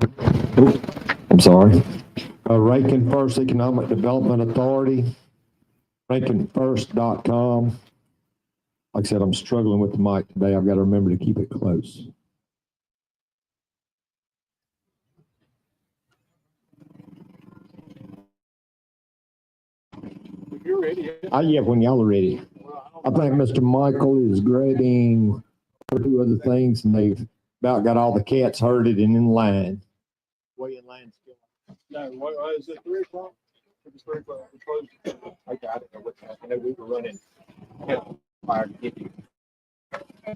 I'm sorry. Rankin First Economic Development Authority, rankinfirst.com. Like I said, I'm struggling with the mic today. I've got to remember to keep it close. You're ready. Yeah, when y'all are ready. I think Mr. Michael is grabbing two other things, and they've about got all the cats herded and in line. Way in line still. No, what is it, 3 o'clock? It was 3 o'clock. We closed. Okay, I didn't know what time. I know we were running. Fire to get you. I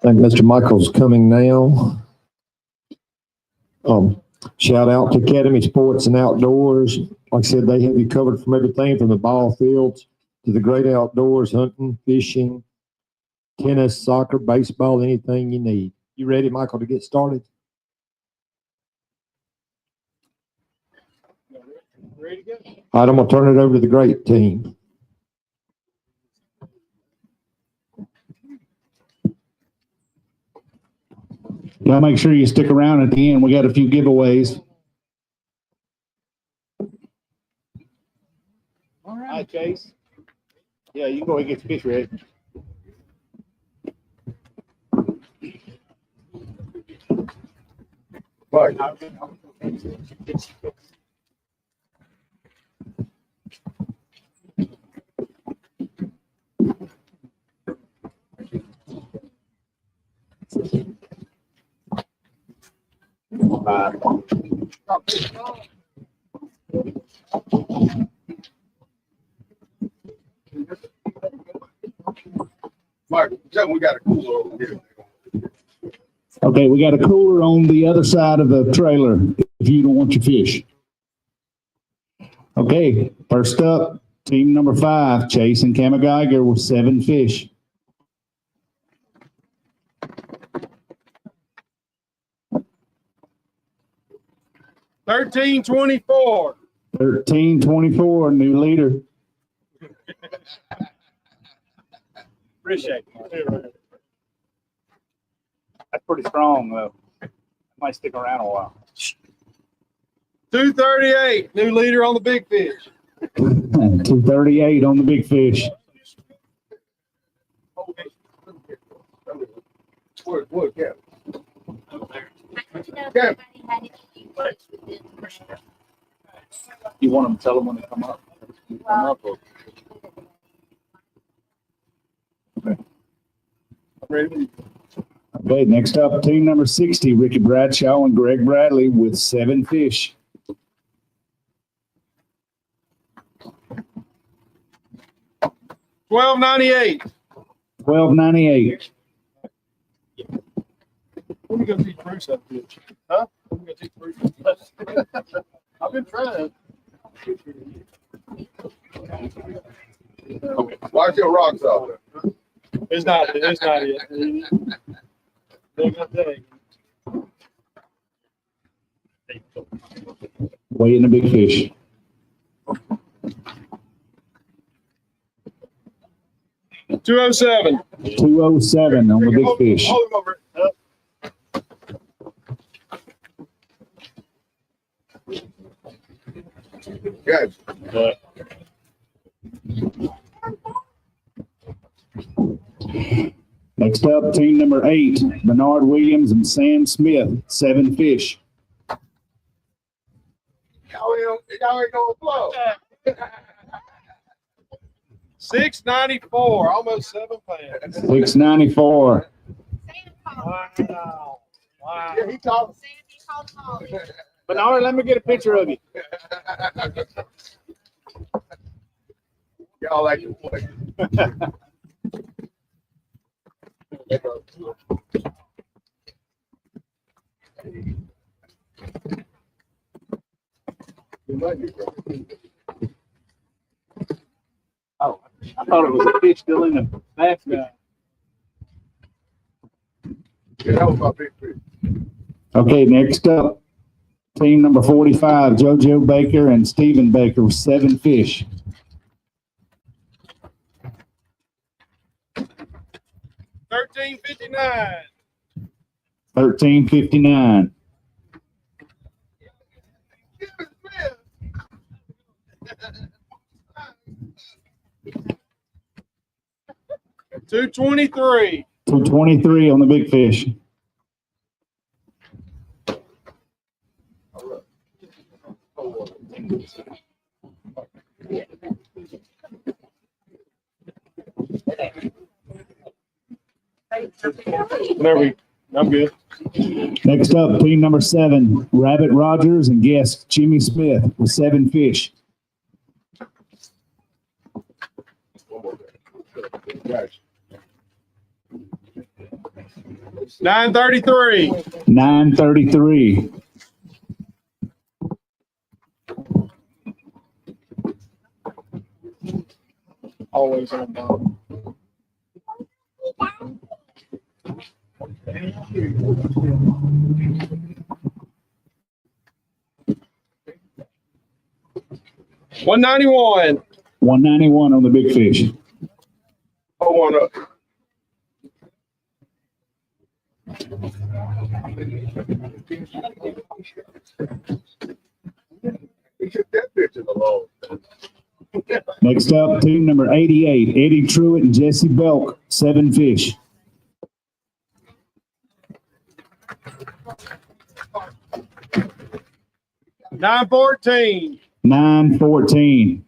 think Mr. Michael's coming now. Shout out to Academy Sports and Outdoors. Like I said, they have you covered from everything from the ball fields to the great outdoors, hunting, fishing, tennis, soccer, baseball, anything you need. You ready, Michael, to get started? Ready to go? All right, I'm going to turn it over to the great team. Y'all make sure you stick around at the end. We got a few giveaways. All right, Chase. Yeah, you can go ahead and get your fish ready. Right. Mark, we got a cooler over here. Okay, we got a cooler on the other side of the trailer if you don't want your fish. Okay, first up, team number 5, Chase and Kamageiger with 7 fish. $13.24. 13.24, new leader. Appreciate it. That's pretty strong, though. Might stick around a while. $2.38. New leader on the big fish. 238 on the big fish. Yeah. You want them to tell them when they come up? Ready? Okay, next up, team number 60, Ricky Bradshaw and Greg Bradley with 7 fish. $12.98. $12.98. When we gonna teach Bruce that fish? Huh? When we gonna teach Bruce? I've been trying. Okay. Watch your rocks out there. It's not it. They're gonna take. Weighing the big fish. $207. 207 on the big fish. Hold him over. Guys, Next up, team number 8, Bernard Williams and Sam Smith, 7 fish. y'all ain't gonna flow. $6.94, almost 7 pounds. 694. Wow. Wow. Yeah, he talking. Bernard, let me get a picture of you. Y'all like your boy. Oh, I thought it was a fish still in the basket. Yeah, that was my big fish. Okay, next up, team number 45, JoJo Baker and Stephen Baker with 7 fish. $13.59. $13.59. $223. 223 on the big fish. I'm good. Next up, team number 7, Rabbit Rogers and guest Jimmy Smith with 7 fish. Guys, 933. 933. Always on bottom. $191. 191 on the big fish. hold on up. He took that picture alone. Next up, team number 88, Eddie Truitt and Jesse Belk, 7 fish. $914. 914.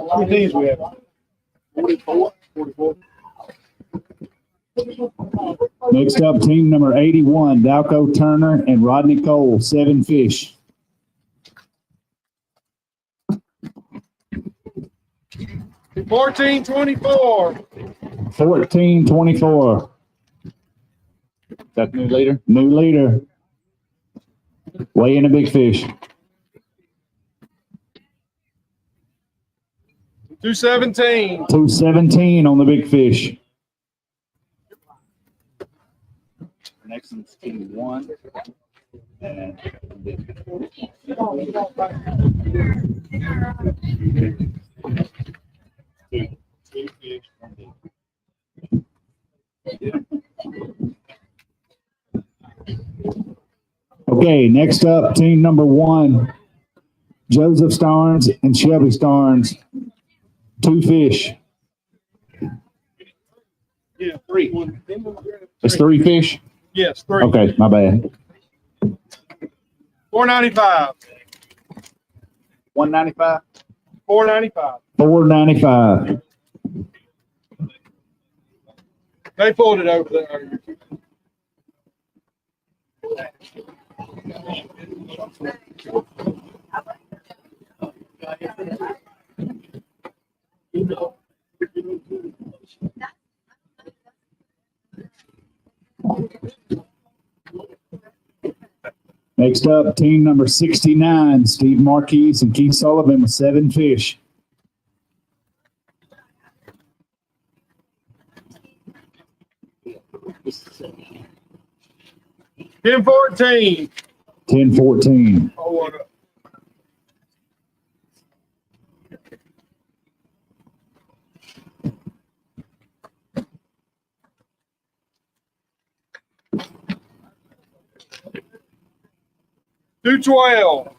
How many teams we have? 44. Next up, team number 81, Dalco Turner and Rodney Cole, 7 fish. $14.24. 1424. That new leader? New leader. Weigh in a big fish. $217. 217 on the big fish. Next one's team 1. And two fish from the Okay, next up, team number 1, Joseph Starnes and Shelby Starnes, 2 fish. Yeah, 3. It's 3 fish? Yes, 3. Okay, my bad. $495. 195? $495. 495. They pulled it over there. Next up, team number 69, Steve Marquis and Keith Sullivan with 7 fish. $10.14. 1014. Hold on up. $212.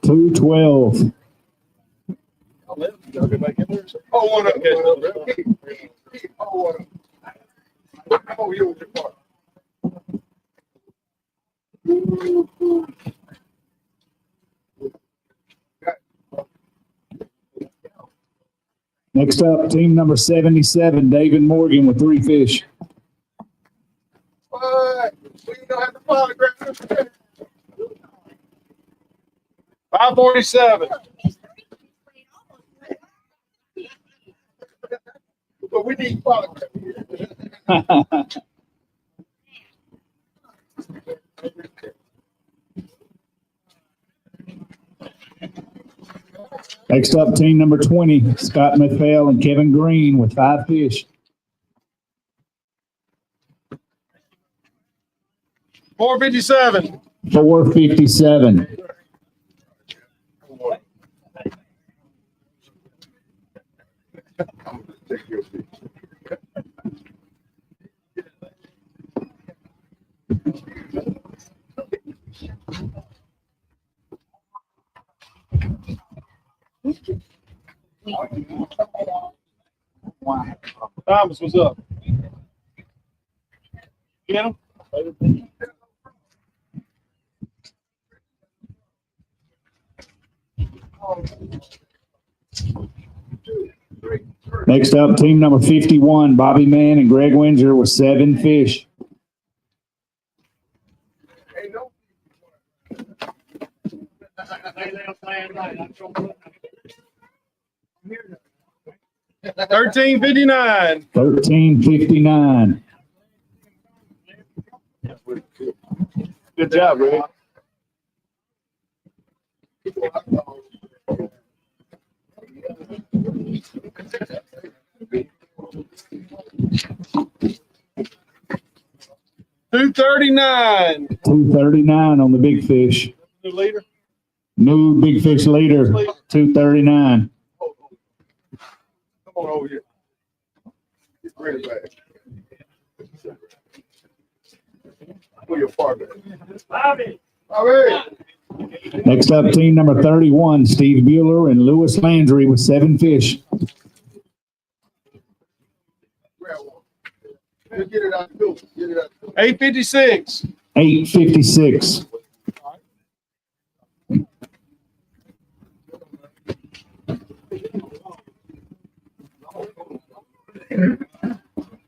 212. Hold on up, guys. Hold on up. Come over here with your partner. Next up, team number 77, David Morgan with 3 fish. What? We don't have to polygraph. $547. But we need polygraph. Next up, team number 20, Scott McPhail and Kevin Green with 5 fish. $457. 457. Thomas, what's up? Get him? Next up, team number 51, Bobby Mann and Greg Windsor with 7 fish. Hey, no. 1359. 13:59. Good job, Rick. $239. 239 on the big fish. New leader. New big fish leader, 239. Come on over here. Get ready back. Pull your partner. Bobby. Next up, team number 31, Steve Bueller and Lewis Landry with 7 fish. Grab one. Just get it out the door. Get it out the door. 856. 856.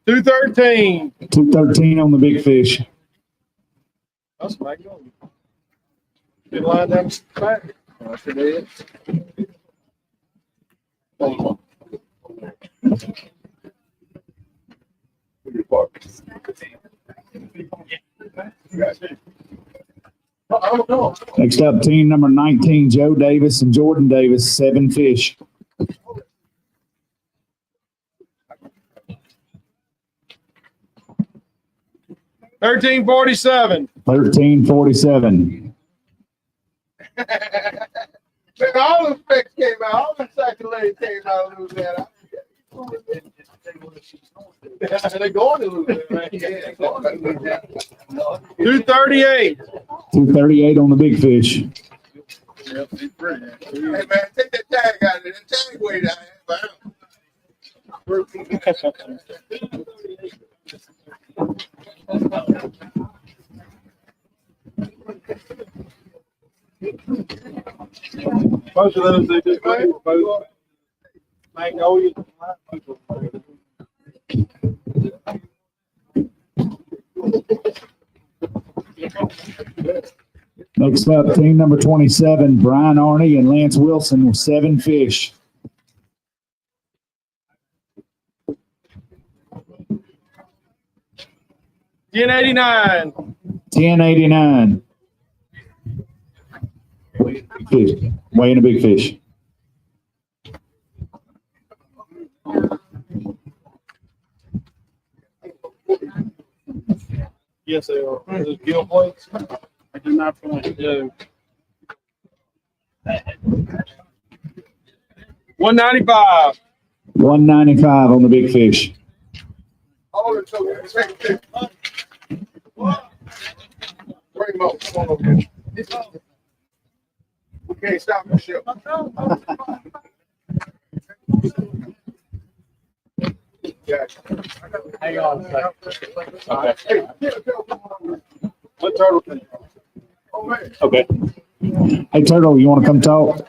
$213. 213 on the big fish. That's Magnolia. Good line down the back. That's it is. Pull your partner. I don't know. Next up, team number 19, Joe Davis and Jordan Davis, 7 fish. $1347. 1347. Man, all the specs came out. All the accolades came out of Louisiana. They're going to Louisiana. Right? Yeah, they're going to Louisiana. 238. 238 on the big fish. Hey, man, take that tag out of there. That tag weight out of Most of those they do both Magnolia. Next up, team number 27, Brian Arney and Lance Wilson with 7 fish. $1089. 1089. Fish. Weighing a big fish. Yes, they are. Those gill plates. I do not point. Yeah. 195. 195 on the big fish. all the children. Bring them up. Come on over here. We can't stop the ship. Yeah. Hang on a second. Hey, What turtle thing? oh, man. Okay. Hey, Turtle, you want to come talk?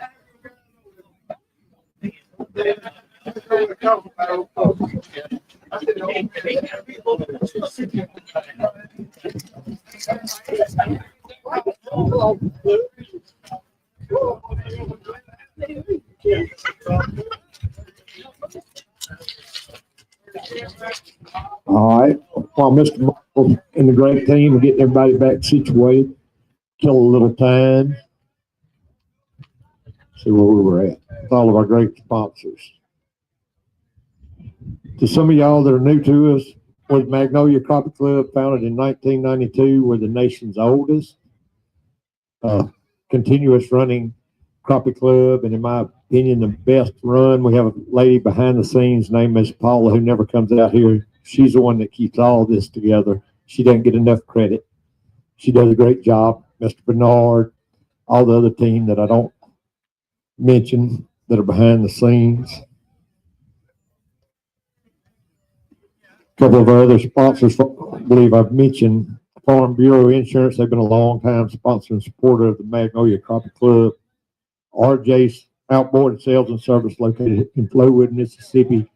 All right. While Mr. Michael and the great team are getting everybody back situated, kill a little time. See where we were at with all of our great sponsors. To some of y'all that are new to us, we're the Magnolia Crappie Club, founded in 1992. We're the nation's oldest continuous running crappie club, and in my opinion, the best run. We have a lady behind the scenes named Miss Paula who never comes out here. She's the one that keeps all this together. She doesn't get enough credit. She does a great job. Mr. Bernard, all the other team that I don't mention that are behind the scenes. A couple of other sponsors, I believe I've mentioned Farm Bureau Insurance. They've been a long time sponsor and supporter of the Magnolia Crappie Club. RJ's Outboard Sales and Service located in Flowood, Mississippi.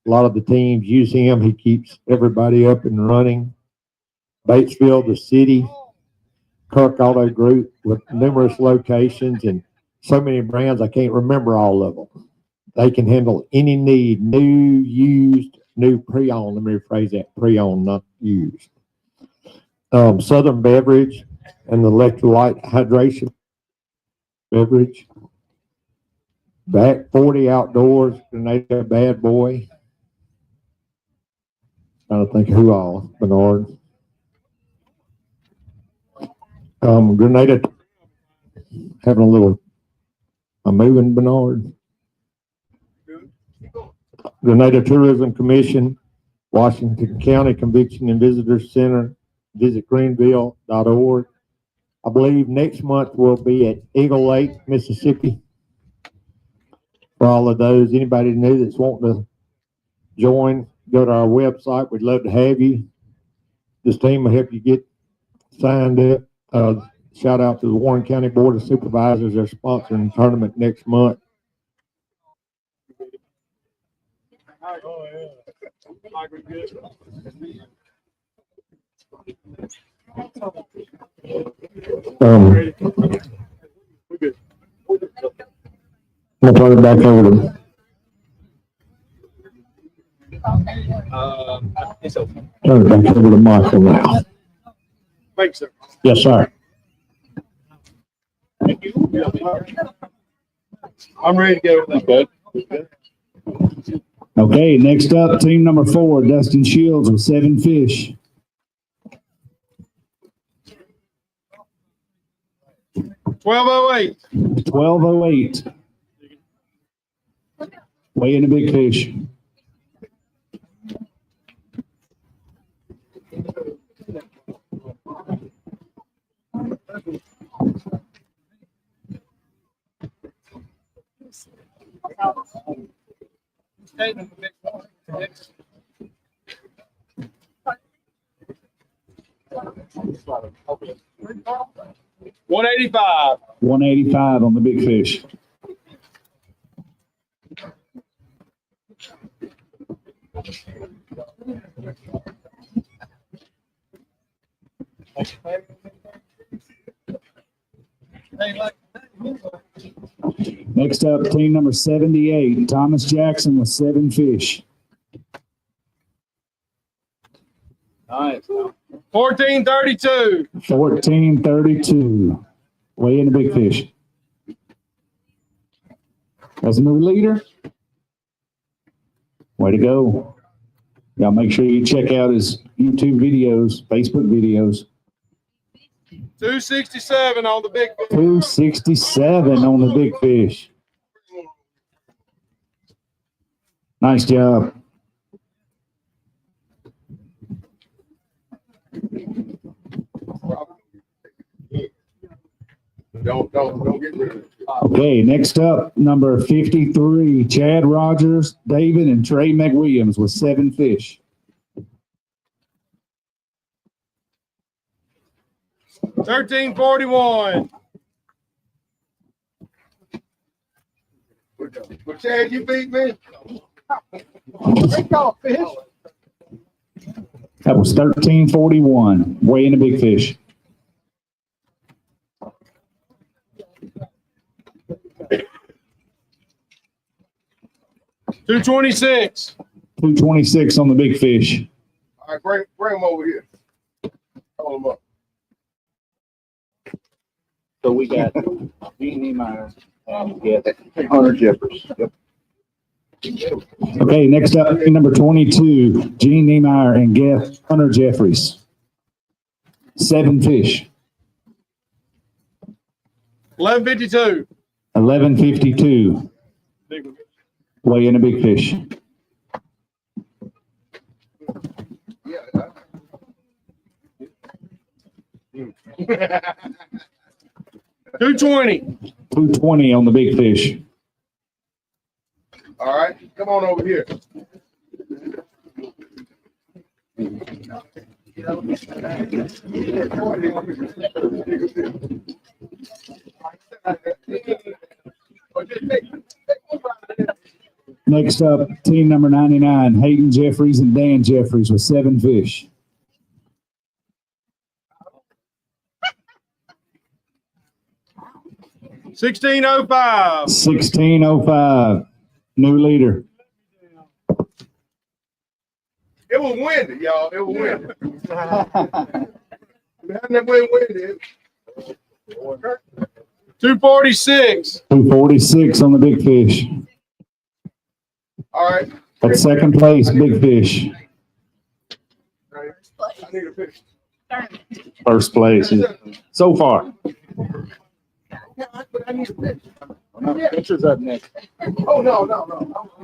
A lot of the teams use him. He keeps everybody up and running. Batesville, the city, Kirk Auto Group with numerous locations and so many brands, I can't remember all of them. They can handle any need, new, used, new, pre-owned. Let me rephrase that, pre-owned, not used. Southern Beverage and the electrolyte hydration beverage. Back 40 Outdoors, Grenada Bad Boy. Trying to think of who all, Bernard. Grenada, having a little, I'm moving, Bernard. Grenada Tourism Commission, Washington County Convention and Visitors Center, visit greenville.org. I believe next month we'll be at Eagle Lake, Mississippi. For all of those, anybody new that's wanting to join, go to our website. We'd love to have you. This team will help you get signed up. Shout out to the Warren County Board of Supervisors. They're sponsoring the tournament next month. I'll turn it back over to turn it back over to Michael now. Thanks, sir. Yes, sir. I'm ready to go. Okay. Okay, next up, team number 4, Dustin Shields with 7 fish. $12.08. 12:08. Weighing a big fish. $185. 185 on the big fish. Next up, team number 78, Thomas Jackson with 7 fish. Nice. 1432. 14:32. Weighing a big fish. That's a new leader. Way to go. Y'all make sure you check out his YouTube videos, Facebook videos. 267 on the big fish. 267 on the big fish. Nice job. Don't get rid of it. Okay, next up, number 53, Chad Rogers, David, and Trey McWilliams with 7 fish. $13.41. Well, Chad, you beat me. They call fish. That was 13:41, weighing a big fish. $226. 226 on the big fish. All right, bring them over here. Call them up. So we got Gene Niemeyer and Jeff. Hunter Jeffers. Yep. Okay, next up, number 22, Gene Niemeyer and Hunter Jeffries. 7 fish. 1152. 11:52, Big one. weighing a big fish. Yeah. 220. 220 on the big fish. All right, come on over here. Next up, team number 99, Hayden Jeffries and Dan Jeffries with 7 fish. $16.05. 1605. New leader. It was windy, y'all. It was windy. It hadn't been windy. 246. 246 on the big fish. All right. At second place, big fish. I need a picture. First place so far. But I need a picture. Picture's up next. Oh, no.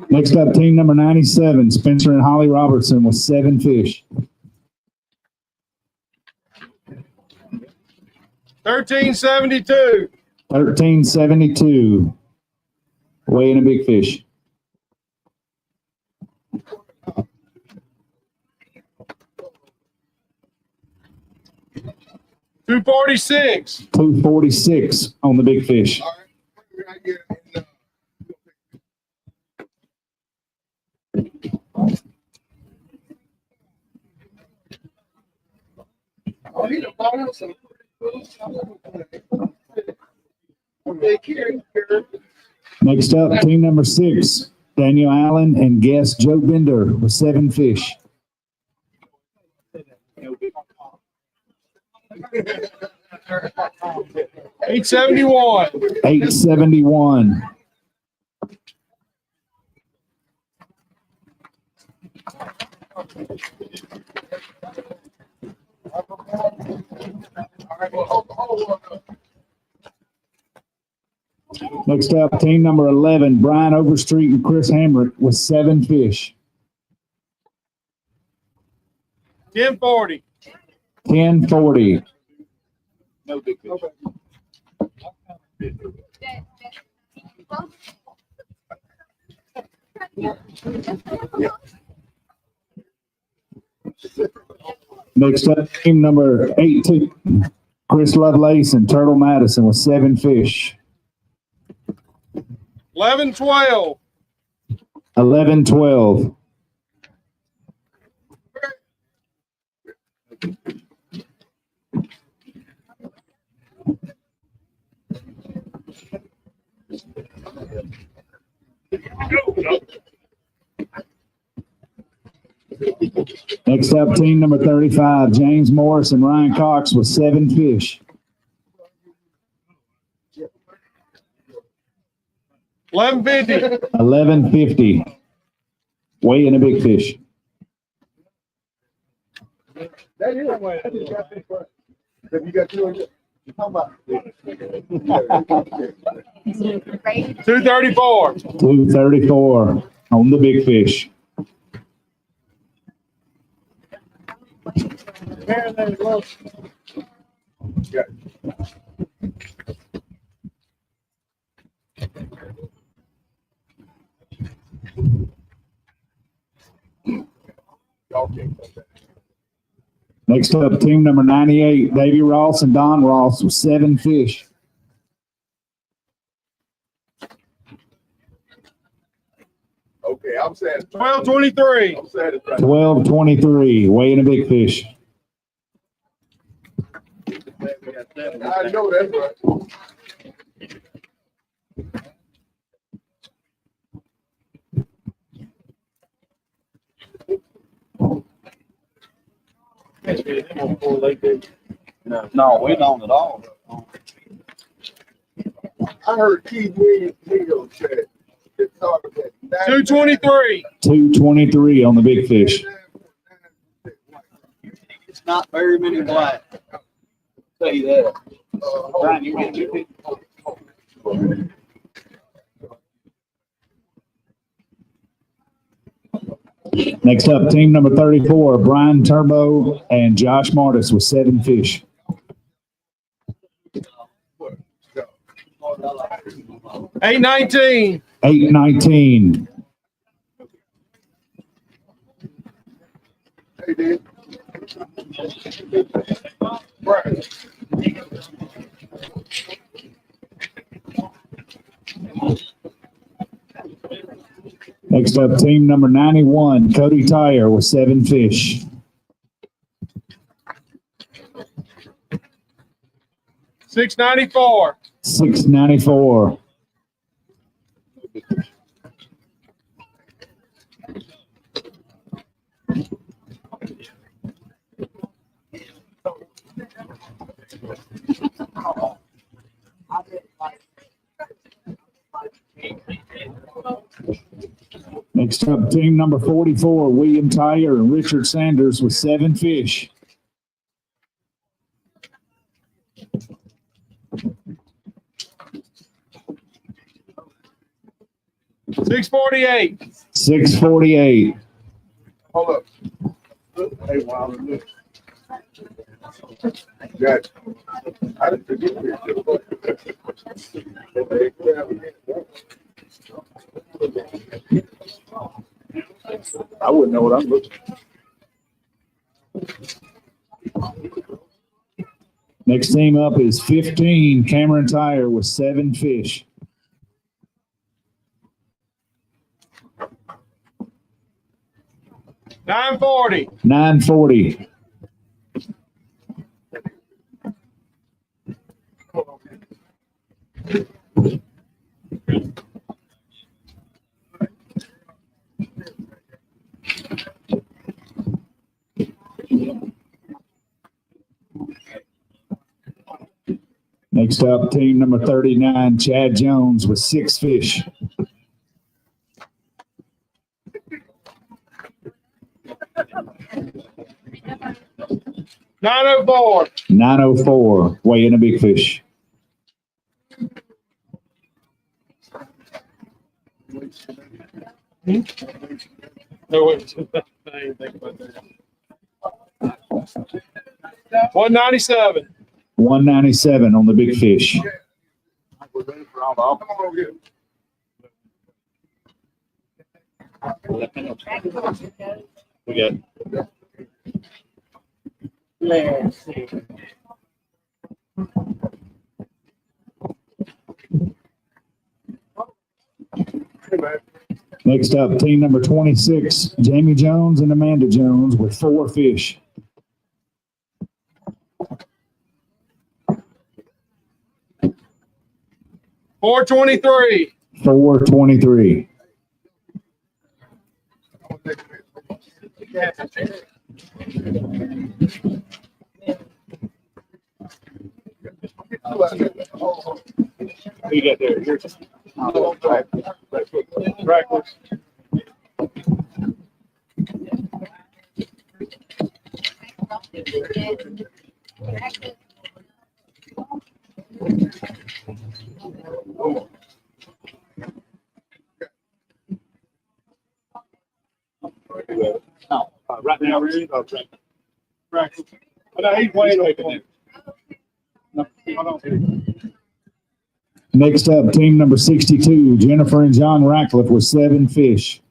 Next up, team number 97, Spencer and Holly Robertson with 7 fish. 1372. 1372. Weighing a big fish. $246. 246 on the big fish. All right. Right here. Oh, he done bought him some. Okay, Karen. Next up, team number 6, Daniel Allen and guest Joe Bender with 7 fish. 871. 871. Next up, team number 11, Brian Overstreet and Chris Hamrick with 7 fish. 1040. 1040. No big fish. Next up, team number 18, Chris Lovelace and Turtle Madison with 7 fish. 1112. 1112. Next up, team number 35, James Morris and Ryan Cox with 7 fish. 1150. 1150. Weighing a big fish. That is one. I just got this one. Have you got 200? How about? 234. 234 on the big fish. Next up, team number 98, Davey Ross and Don Ross with 7 fish. Okay, I'm satisfied. 1223. I'm satisfied. 1223, weighing a big fish. I know that's right. No, we don't at all. I heard Keith Williams said it's hard to get 223. 223 on the big fish. It's not very many black. I'll tell you that. Brian, you get 2 people. Next up, team number 34, Brian Turbo and Josh Martis with 7 fish. 819. 819. Hey, dude. Right. Next up, team number 91, Cody Tyer with 7 fish. $6.94. 694. Next up, team number 44, William Tyer and Richard Sanders with 7 fish. $6.48. 648. Hold up. Hey, wow, look. Got you. I didn't forget I wouldn't know what I'm looking for. Next team up is 15, Cameron Tyer with 7 fish. $9.40. 940. Next up, team number 39, Chad Jones with 6 fish. $9.04. 904, weighing a big fish. No, wait. I didn't think about that. 197. 197 on the big fish. Come on, get it. We got. Let's see. Hey, man. Next up, team number 26, Jamie Jones and Amanda Jones with 4 fish. $4.23. 423. What you got there? Here's practice. Right now, really? Practice. But now he's waiting open. No, hold on. Next up, team number 62, Jennifer and John Ratcliffe with 7 fish.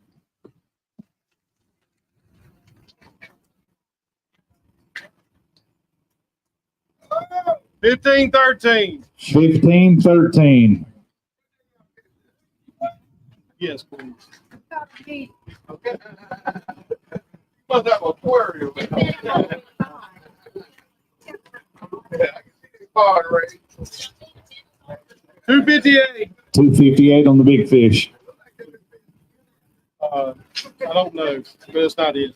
$15.13. 1513. Yes, please. Must have an aquarium. Hard rate. $2.58. 258 on the big fish. I don't know, but it's not it.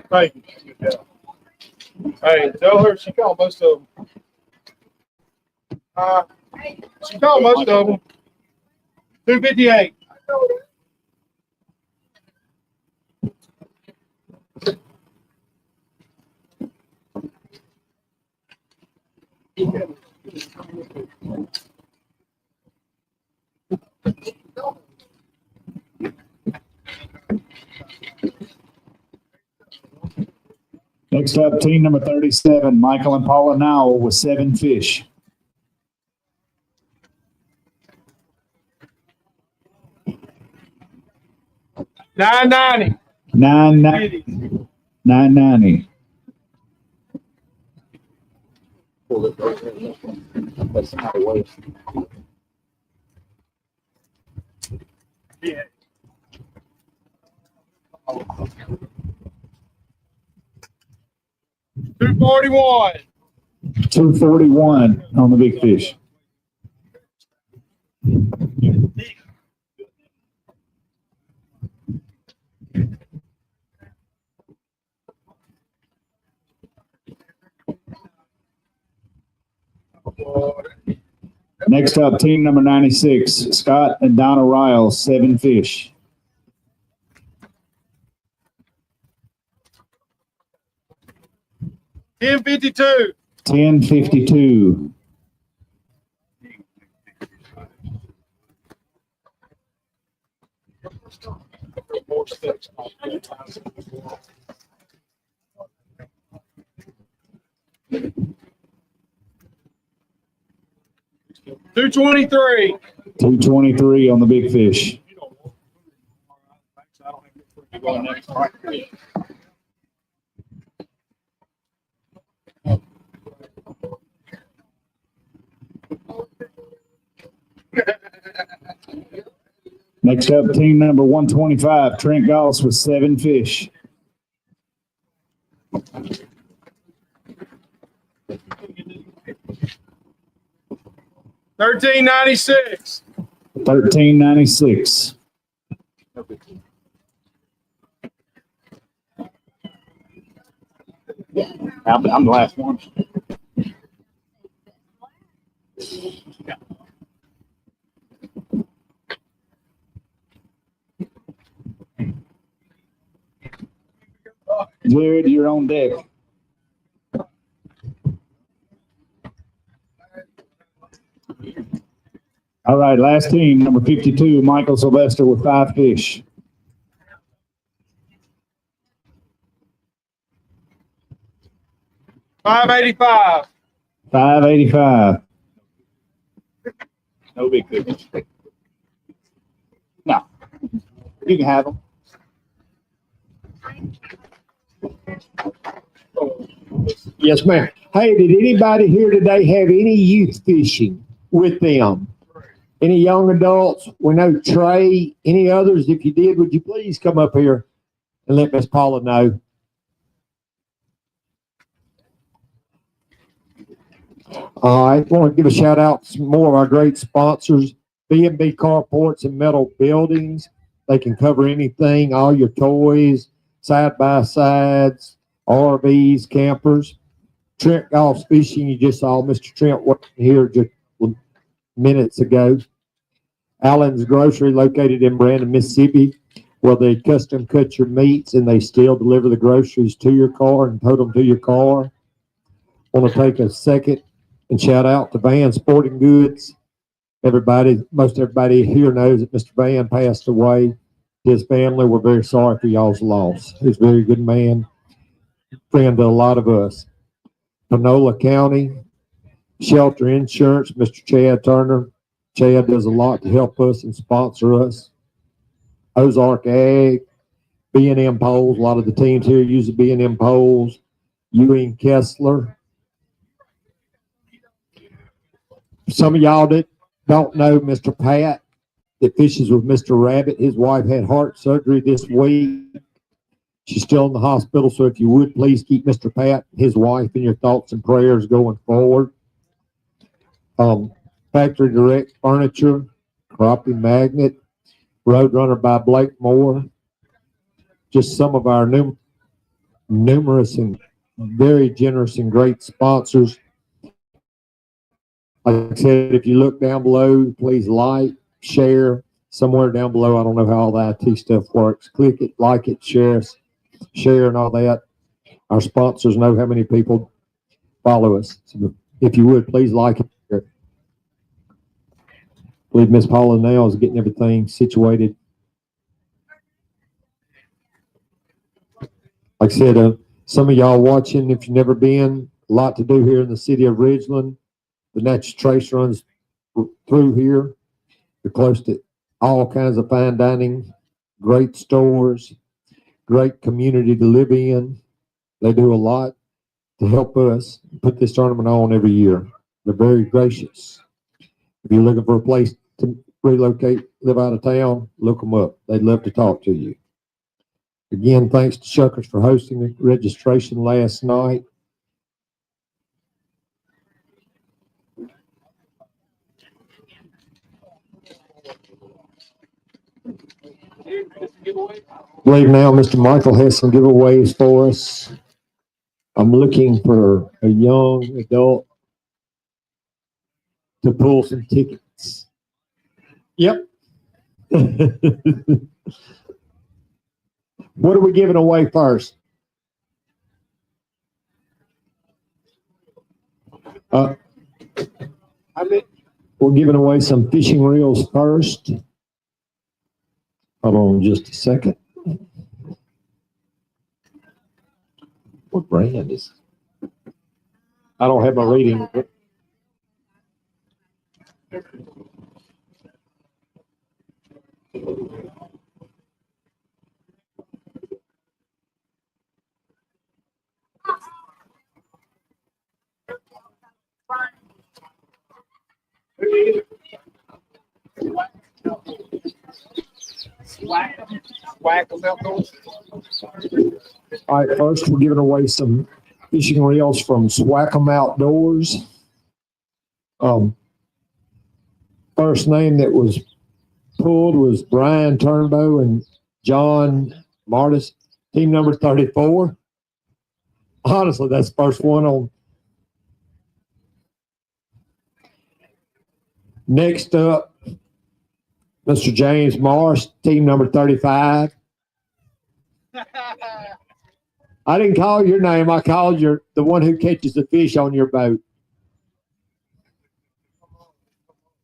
Thank you. Hey, tell her she called most of them. She called most of them. 258. Next up, team number 37, Michael and Paula Nowell with 7 fish. $9.90. $9.90. Pull it right there. Let somebody wait. Yeah. $2.41. $2.41 on the big fish. Next up, team number 96, Scott and Donna Riles, 7 fish. $10.52. $10.52. More sticks. $2.23. $2.23 on the big fish. Next up, team number 125, Trent Goss with 7 fish. $13.96. $13.96. I'm the last one. Jared, you're on deck. All right, last team, number 52, Michael Sylvester with 5 fish. $5.85. $5.85. No big fish. No. You can have them. Yes, ma'am. Hey, did anybody here today have any youth fishing with them? Any young adults? We know Trey. Any others? If you did, would you please come up here and let Miss Paula know? All right. I want to give a shout out to some more of our great sponsors. B&B Carports and Metal Buildings. They can cover anything, all your toys, side-by-sides, RVs, campers. Trent Golf Fishing, you just saw Mr. Trent working here just minutes ago. Allen's Grocery, located in Brandon, Mississippi, where they custom cut your meats and they still deliver the groceries to your car and tote them to your car. Want to take a second and shout out to Van Sporting Goods. Most everybody here knows that Mr. Van passed away. His family, we're very sorry for y'all's loss. He's a very good man, friend to a lot of us. Panola County Shelter Insurance, Mr. Chad Turner. Chad does a lot to help us and sponsor us. Ozark Ag, B&M Poles. A lot of the teams here use the B&M Poles. Ewing Kessler. Some of y'all that don't know Mr. Pat that fishes with Mr. Rabbit. His wife had heart surgery this week. She's still in the hospital, so if you would, please keep Mr. Pat and his wife in your thoughts and prayers going forward. Factory Direct Furniture, Crappie Magnet, Roadrunner by Blake Moore. Just some of our numerous and very generous and great sponsors. Like I said, if you look down below, please like, share. Somewhere down below, I don't know how all the IT stuff works. Click it, like it, share and all that. Our sponsors know how many people follow us. So if you would, please like it. I believe Miss Paula now is getting everything situated. Like I said, some of y'all watching, if you've never been, a lot to do here in the city of Ridgeland. The Natural Trace runs through here. We're close to all kinds of fine dining great stores, great community to live in. They do a lot to help us put this tournament on every year. They're very gracious. If you're looking for a place to relocate, live out of town, look them up. They'd love to talk to you. Again, thanks to Shuckers for hosting the registration last night. I believe now Mr. Michael has some giveaways for us. I'm looking for a young adult to pull some tickets. Yep. What are we giving away first? We're giving away some fishing reels first. Hold on just a second. What brand is it? I don't have my reading. All right, first we're giving away some fishing reels from Swackham Outdoors. First name that was pulled was Brian Turnbow and John Martis, team number 34. Honestly, that's the first one on. Next up, Mr. James Morris, team number 35. I didn't call your name. I called the one who catches the fish on your boat.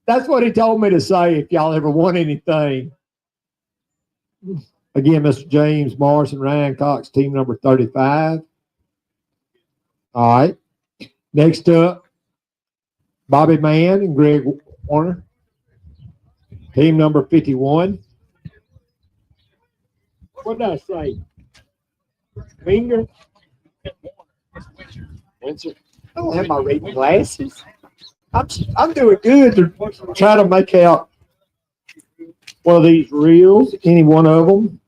That's what he told me to say if y'all ever want anything. Again, Mr. James Morris and Ryan Cox, team number 35. All right. Next up, Bobby Mann and Greg Warner, team number 51. What did I say? Finger? Windsor. I don't have my reading glasses. I'm doing good to try to make out one of these reels, any one of them.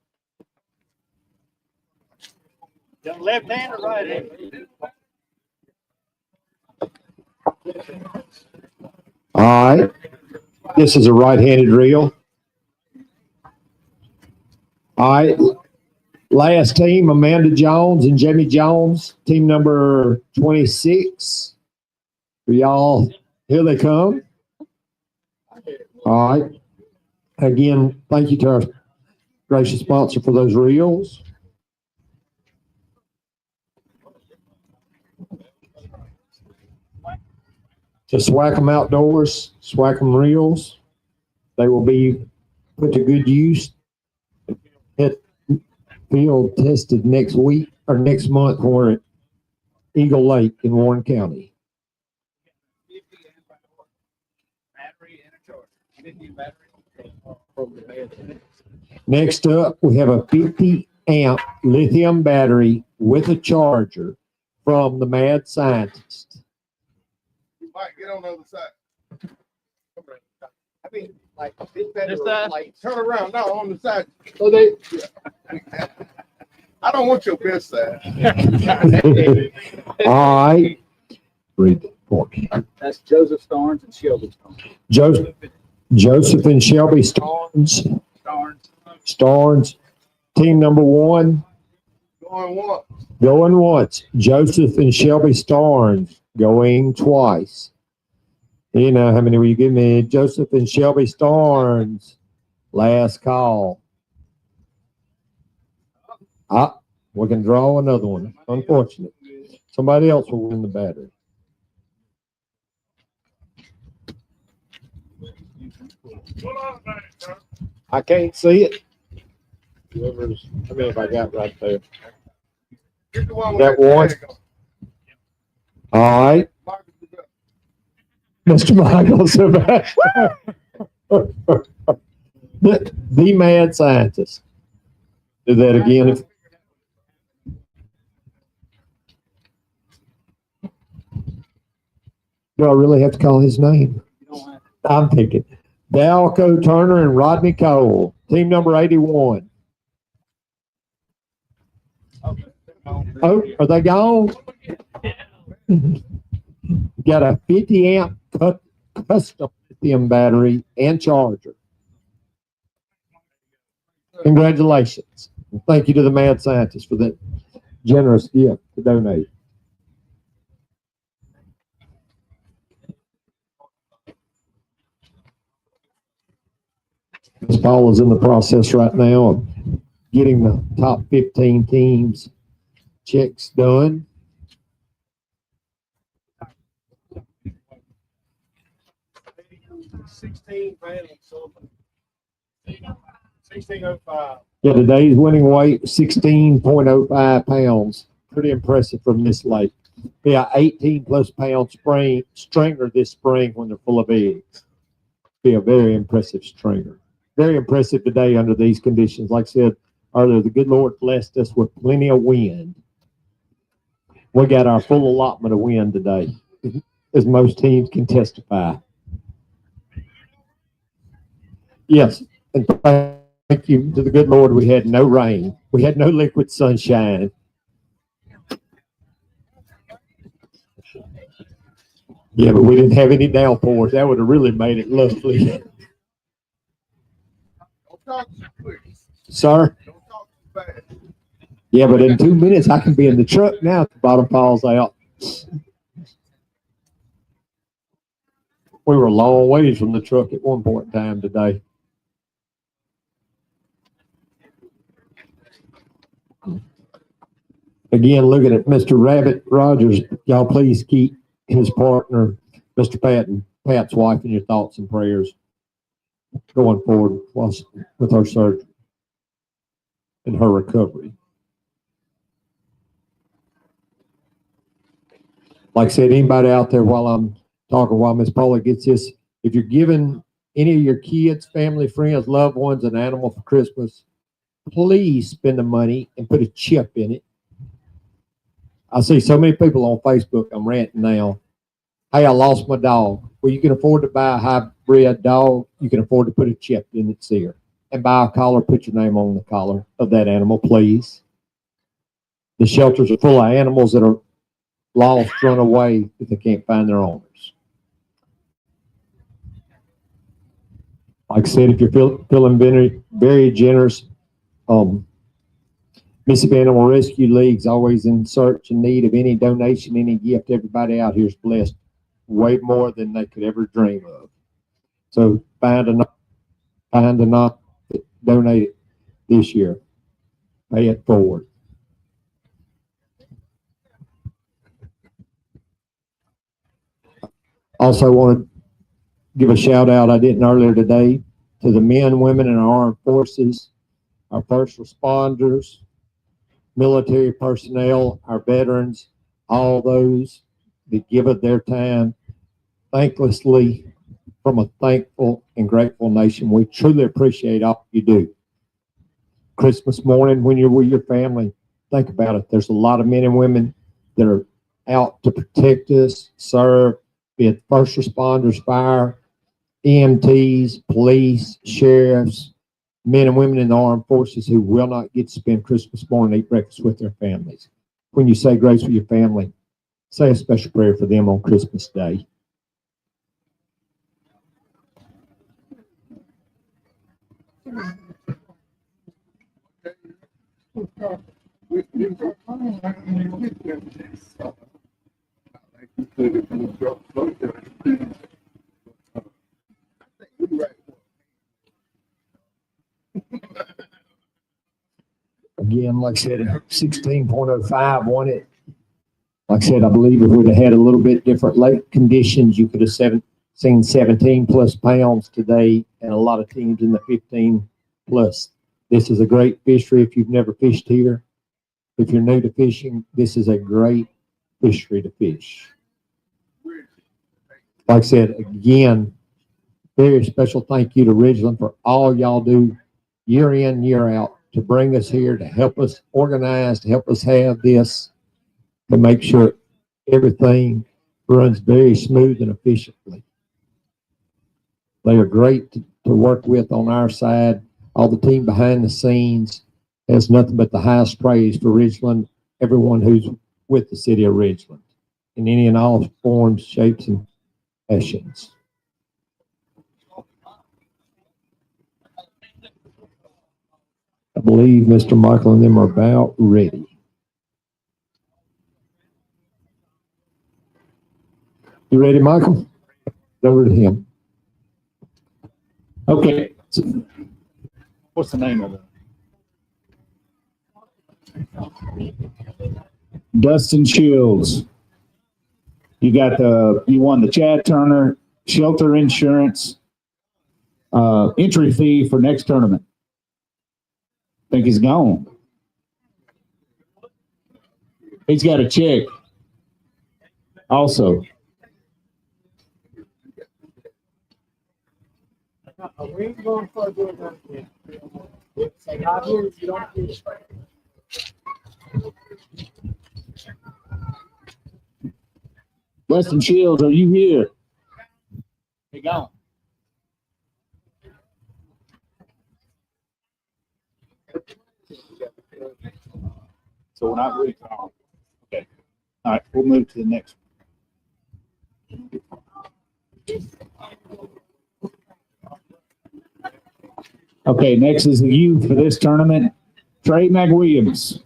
Left hand or right hand? All right. This is a right-handed reel. All right. Last team, Amanda Jones and Jamie Jones, team number 26. For y'all, here they come. All right. Again, thank you to our gracious sponsor for those reels. To Swackham Outdoors, Swackham Reels. They will be put to good use at field tested next week or next month when we're at Eagle Lake in Warren County. Next up, we have a 50 amp lithium battery with a charger from the Mad Scientist. Mike, get on the other side. I mean, like, this better, like, Turn around. No, on the side. so they, I don't want your best side. All right. Read it for me. That's Joseph Starnes and Shelby Starnes. Joseph and Shelby Starnes. Starnes. Team number 1. Going once. Going once. Joseph and Shelby Starnes going twice. You know how many will you give me? Joseph and Shelby Starnes. Last call. We can draw another one. Unfortunate. Somebody else will win the battery. I can't see it. Whoever's, how many have I got right there? Get the one with That one? tag on. All right. Mr. Michael Sebastian. The Mad Scientist. Do that again. Do I really have to call his name? You don't have I'm thinking Dalco Turner and Rodney Cole, team number 81. Oh, are they gone? Got a 50 amp custom lithium battery and charger. Congratulations. Thank you to the mad scientist for that generous gift to donate. Ms. Paul is in the process right now of getting the top 15 teams checks done. £16 something. 1605. Yeah, today's winning weight 16.05 pounds. Pretty impressive from this lake. Yeah, 18 plus pound stringer this spring when they're full of eggs. Be a very impressive stringer. Very impressive today under these conditions. Like I said earlier, the good Lord blessed us with plenty of wind. We got our full allotment of wind today, as most teams can testify. Yes, and thank you to the good Lord, we had no rain. We had no liquid sunshine. Yeah, but we didn't have any downpours. That would have really made it lovely. Don't talk too quick. Sir? Don't talk too fast. Yeah, but in 2 minutes, I can be in the truck now if the bottom falls out. We were a long ways from the truck at one point in time today. Again, looking at Mr. Rabbit Rogers, y'all please keep his partner, Mr. Pat's wife, in your thoughts and prayers going forward with her surgery and her recovery. Like I said, anybody out there while I'm talking, while Miss Paula gets this, if you're giving any of your kids, family, friends, loved ones an animal for Christmas, please spend the money and put a chip in it. I see so many people on Facebook, I'm ranting now. Hey, I lost my dog. Well, you can afford to buy a hybrid dog. You can afford to put a chip in its ear. And buy a collar, put your name on the collar of that animal, please. The shelters are full of animals that are lost, run away if they can't find their owners. Like I said, if you're feeling very, very generous, Mississippi Animal Rescue League's always in search and need of any donation, any gift. Everybody out here is blessed way more than they could ever dream of. So find enough to donate it this year. Pay it forward. Also want to give a shout out, I didn't earlier today, to the men, women in our armed forces, our first responders, military personnel, our veterans, all those that give of their time thanklessly from a thankful and grateful nation. We truly appreciate all you do. Christmas morning when you're with your family, think about it. There's a lot of men and women that are out to protect us, serve, be it first responders, fire, EMTs, police, sheriffs, men and women in the armed forces who will not get to spend Christmas morning and eat breakfast with their families. When you say grace with your family, say a special prayer for them on Christmas Day. Again, like I said, 16.05 won it. Like I said, I believe if we'd have had a little bit different lake conditions, you could have seen 17 plus pounds today and a lot of teams in the 15 plus. This is a great fishery if you've never fished here. If you're new to fishing, this is a great fishery to fish. Like I said, again, very special thank you to Ridgeland for all y'all do year in, year out to bring us here, to help us organize, to help us have this, to make sure everything runs very smooth and efficiently. They are great to work with on our side. All the team behind the scenes has nothing but the highest praise for Ridgeland, everyone who's with the city of Ridgeland in any and all forms, shapes, and fashions. I believe Mr. Michael and them are about ready. You ready, Michael? Over to him. Okay. What's the name of it? Dustin Shields. You won the Chad Turner Shelter Insurance entry fee for next tournament. Think he's gone. He's got a check also. We ain't going for doing that again. Say, not here, you don't get Dustin Shields, are you here? He gone. So we're not really gone. Okay. All right, we'll move to the next one. Okay, next is the youth for this tournament, Trey McWilliams.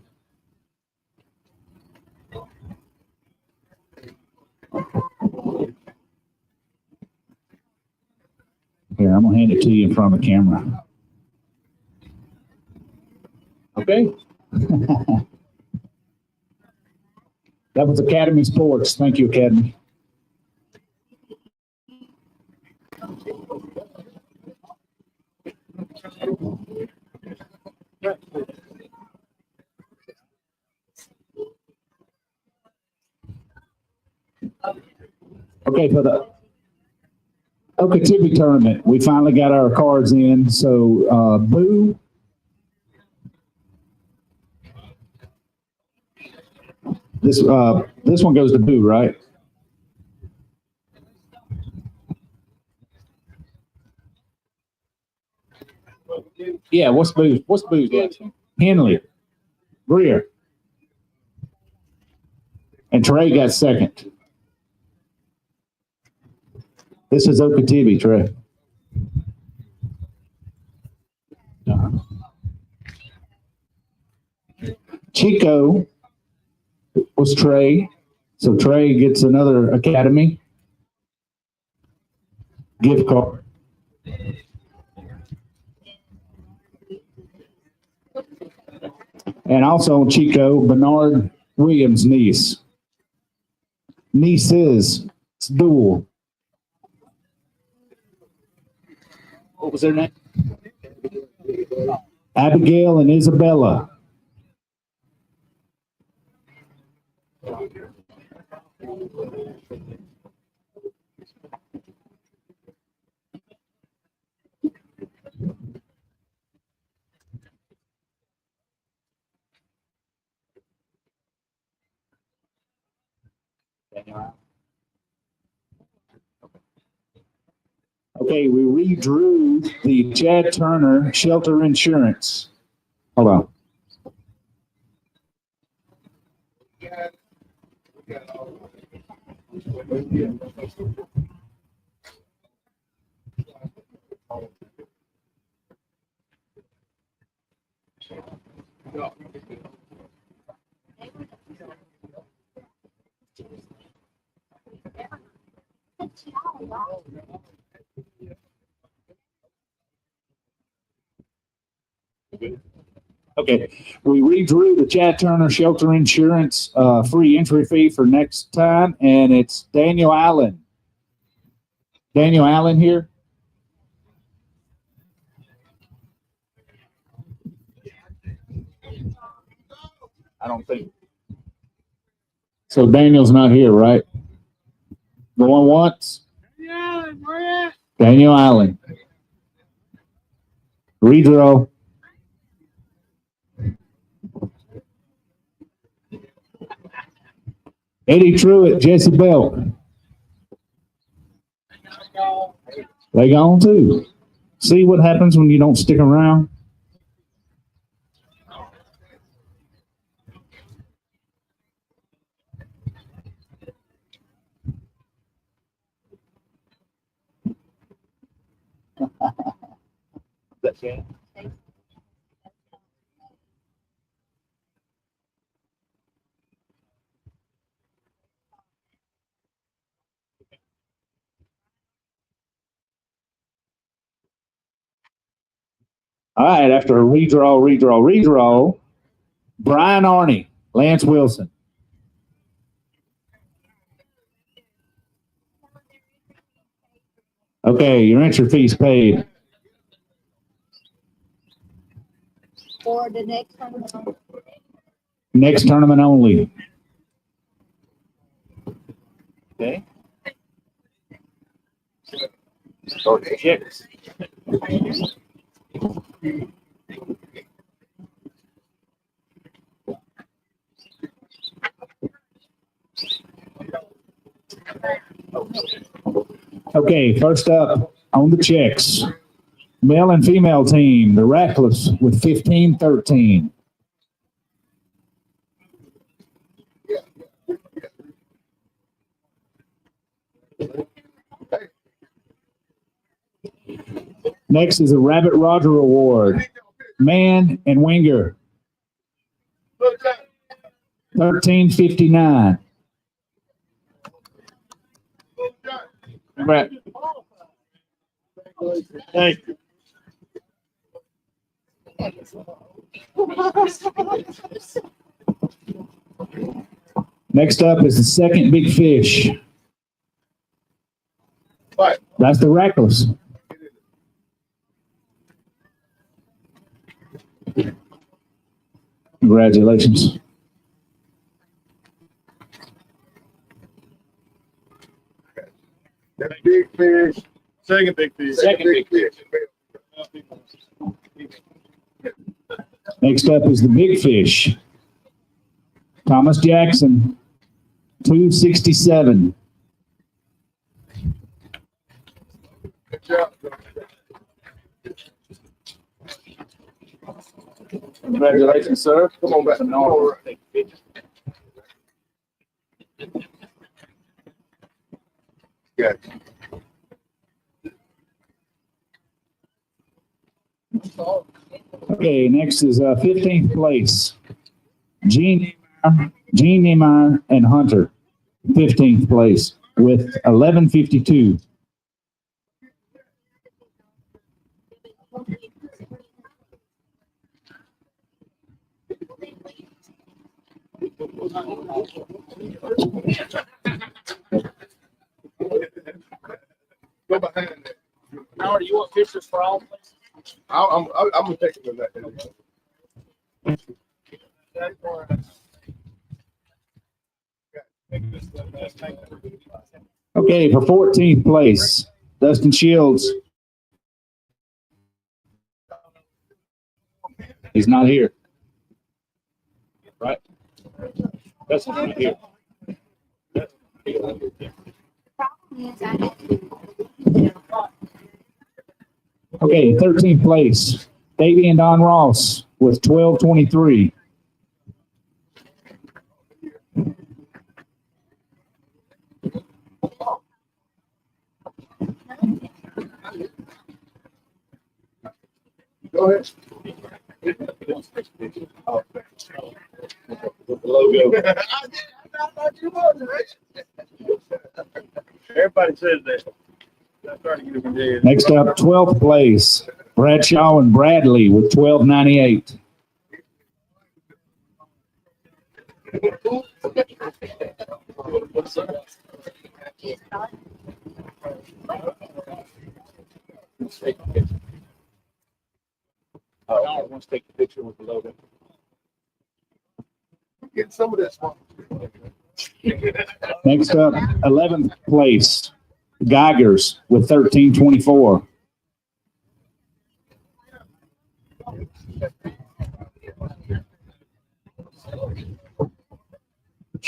Here, I'm gonna hand it to you in front of the camera. Okay. That was Academy Sports. Thank you, Academy. Okay, for the Okeechobee tournament, we finally got our cards in. So, Boo. This one goes to Boo, right? Yeah, what's Boo's last name? Henley. Greer. And Trey got second. This is Okeechobee, Trey. Chico was Trey. So Trey gets another Academy gift card. And also Chico, Bernard Williams' niece. Nieces. It's dual. What was their name? Abigail and Isabella. Okay, we redrew the Chad Turner Shelter Insurance. Hold on. Okay, we redrew the Chad Turner Shelter Insurance free entry fee for next time, and it's Daniel Allen. Daniel Allen here? I don't think. So Daniel's not here, right? Going once? Daniel Allen. Redraw. Eddie Truitt, Jesse Belk. They gone too. See what happens when you don't stick around? That's it. All right, after a redraw, Brian Arney, Lance Wilson. Okay, your entry fee's paid. For the next tournament. Next tournament only. Okay. Start the checks. Okay, first up on the checks. Male and female team, the Ratcliffs with 15-13. Next is the Rabbit Roger Award. Man and Winger, 13-59. Right. Thank you. Next up is the second big fish. What? That's the Ratcliffs. Congratulations. That big fish. Second big fish. Second big fish. Next up is the big fish. Thomas Jackson, 267. Good job. Congratulations, sir. Come on back. All right. Got you. Okay, next is 15th place. Gene Niemeyer and Hunter, 15th place with 1152. Go behind that. Howard, you want pictures for all places? I'm gonna take it to that. Okay, for 14th place, Dustin Shields. He's not here. Right? Dustin's not here. Okay, 13th place, Davey and Don Ross with 1223. Go ahead. Logo. I thought you was, right? Everybody says that. I'm trying to get him in there. Next up, 12th place, Bradshaw and Bradley with 1298. I want to take a picture with the logo. Get some of this one. Next up, 11th place, Geigers with 1324.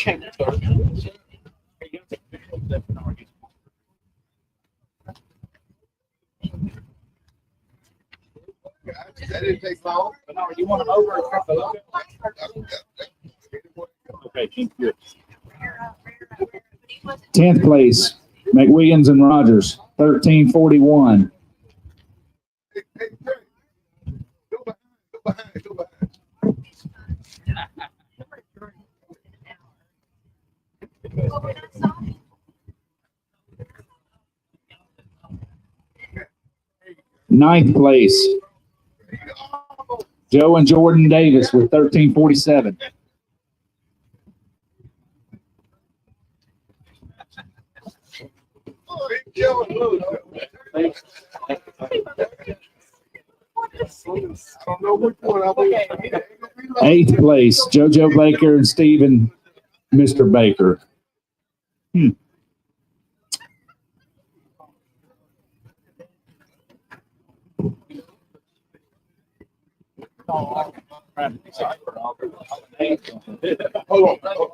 That didn't take long. You want them over? Okay, thank you. 10th place, McWilliams and Rogers, 1341. Hey, Trey. Go behind. Go behind. Ninth place, Joe and Jordan Davis with 1347. Big Joe and Lou. I don't know which one I will. Eighth place, JoJo Baker and Stephen, Mr. Baker. Hold on.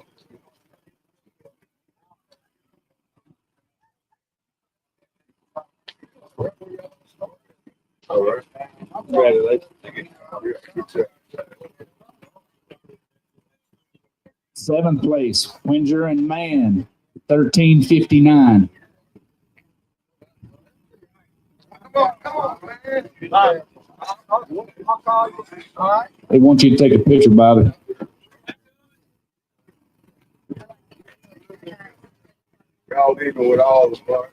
All right. Congratulations. Seventh place, Winger and Mann, 1359. Come on, man. All right. They want you to take a picture, Bobby. Y'all even with all the fun.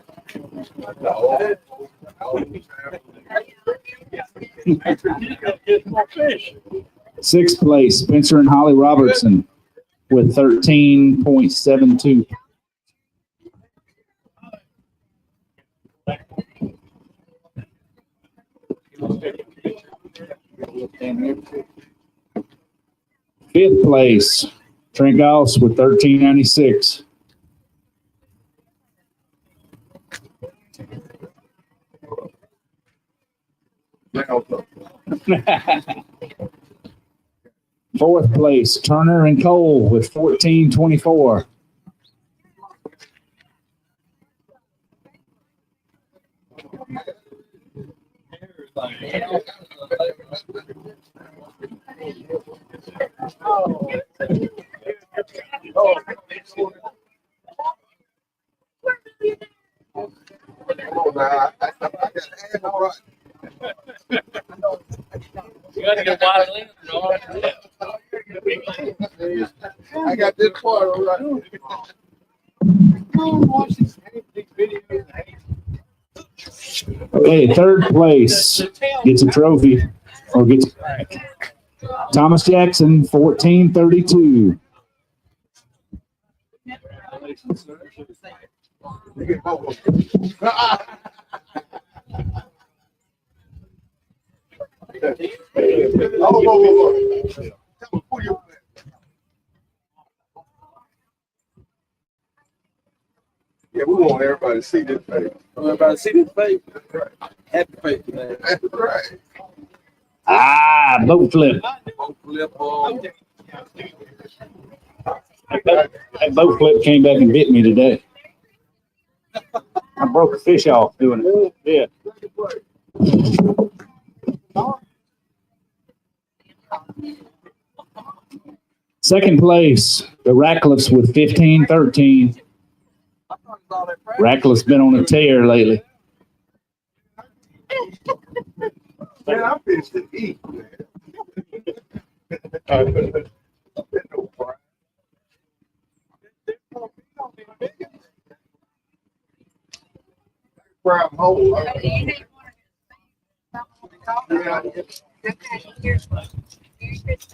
Sixth place, Spencer and Holly Robertson with 13.72. Fifth place, Trent Goss with 1396. Fourth place, Turner and Cole with 1424. You gotta get wide lens. I got this part all right. Okay, third place gets a trophy or gets Thomas Jackson, 1432. You get both of them. Yeah, we want everybody to see this face. Everybody see this face? That's right. Happy face, man. That's right. Ah, boat flip. Flip on. That boat flip came back and bit me today. I broke a fish off doing it. Yeah. Second place, the Ratcliffs with 1513. Ratcliffe's been on a tear lately. Man, I'm finished to eat, man. No problem. Grab hold.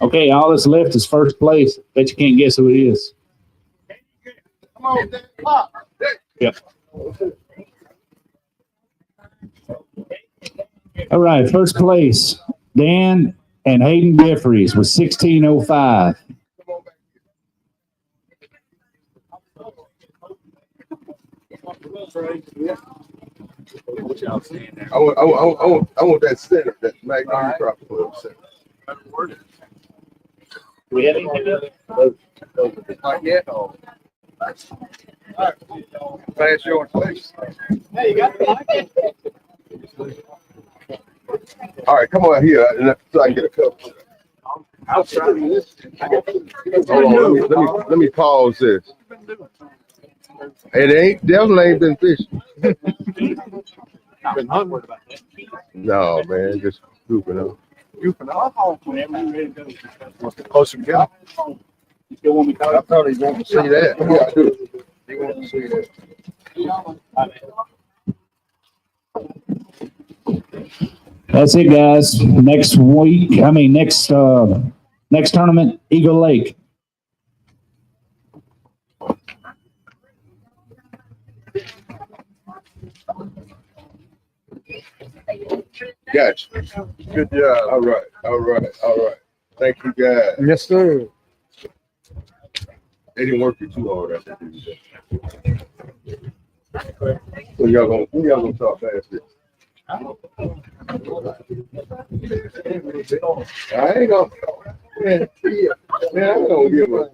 Okay, all that's left is first place. Bet you can't guess who it is. Come on, Dan. Pop. Yep. All right, first place, Dan and Hayden Jeffries with 1605. Come on back here. I want that center, that Magnolia Crappie center. Do we have anything else? Not yet. Oh. Pass your place. Hey, you got the mic? All right, come on here so I can get a cup. I'll try this. Hold on, let me pause this. It ain't definitely ain't been fishing. Been hungry about that. No, man, just goofing up. Whenever you ready to go. Closer together. You still want me to I thought he wanted to see that. Yeah, I do. He wanted to see that. That's it, guys. Next tournament, Eagle Lake. Gotcha. Good job. All right. Thank you, guys. Yes, sir. They didn't work you too hard after that. So y'all gonna talk fast this. I ain't gonna. Man, I don't give a